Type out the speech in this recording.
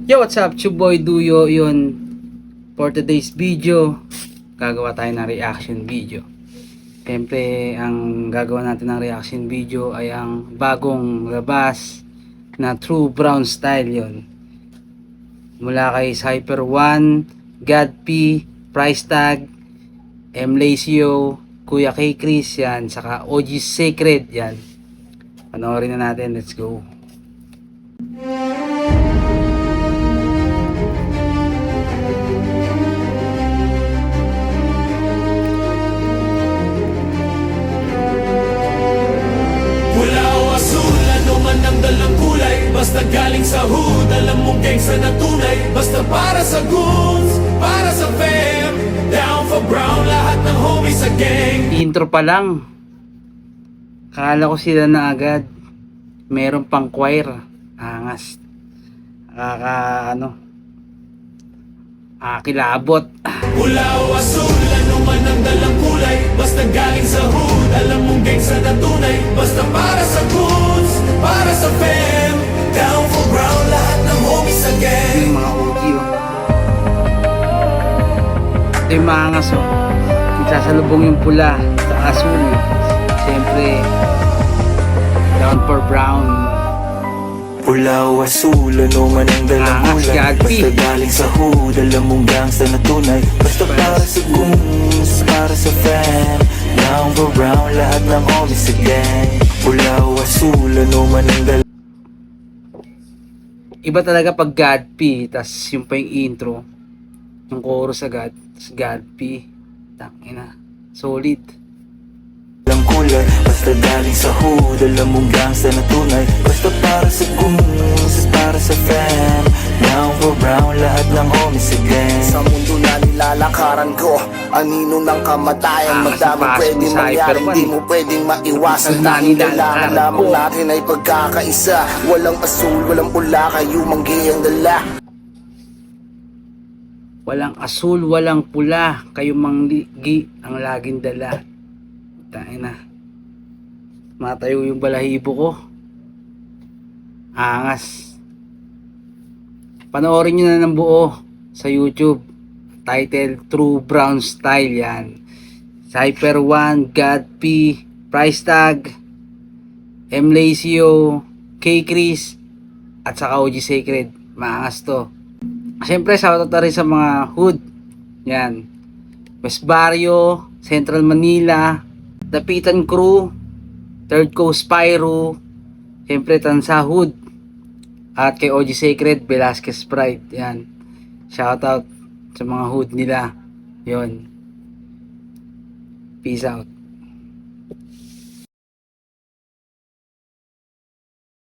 Yo, what's up? Chuboy Duyo yun. For today's video, gagawa tayo ng reaction video. Siyempre, ang gagawa natin ng reaction video ay ang bagong labas na True Brown Style yon. Mula kay Cypher 1, God P, Price Tag, M. Lacio, Kuya K. Chris yan, saka OG Sacred yan. Panoorin na natin, let's go. Dalang kulay, basta galing sa hood. Alam mong gangsta na tunay, basta para sa goods, para sa fam. Down for brown, lahat ng homies sa gang. Intro pa lang, kala ko sila na agad. Meron pang choir. Angas. Kilabot. Pula o asul, ano man ang dalang kulay, basta galing sa hood. Alam mong gangsta na tunay, basta para sa goods, para sa fam. Down for brown, lahat ng homies sa gang. Yung mga OG Ito yung mga angas nagsasalubong yung pula sa asul. Siyempre down for brown. Pula o asul, ano man ang dalang kulay, basta galing sa hood. Alam mong gangsta na tunay, basta para sa goons, para sa fam. Down for brown, lahat ng homies sa gang. Pula o asul, ano man ang dalang. Iba talaga pag God P, tas yung pa yung intro, yung chorus agad, tas God P, tangina, solid. Ang kulay, basta galing sa hood. Alam mong gangsta na tunay, basta para sa goons, para sa fam. Down for brown, lahat ng homies sa gang. Sa mundo na nilalakaran ko, anino ng kamatayan. Madami pwedeng mangyari, hindi mo pwedeng maiwasan. Tanging kailangan lamang natin ay pagkakaisa. Walang asul, walang pula, kayo manggi ang dala. Walang asul, walang pula, kayo mangligi ang laging dala. Tangina, matayo yung balahibo ko. Angas. Panoorin nyo na ng buo sa YouTube. Title, True Brown Style yan. Cypher 1, God P, Price Tag, M. Lacio, K. Chris, at saka OG Sacred. Maangas to. Siyempre, shoutout na rin sa mga hood. Yan. West Barrio, Central Manila, Dapitan Crew, Third Coast Pyro, siyempre Tansa Hood, at kay OG Sacred, Velasquez Pride. Yan. Shoutout sa mga hood nila. Yon. Peace out.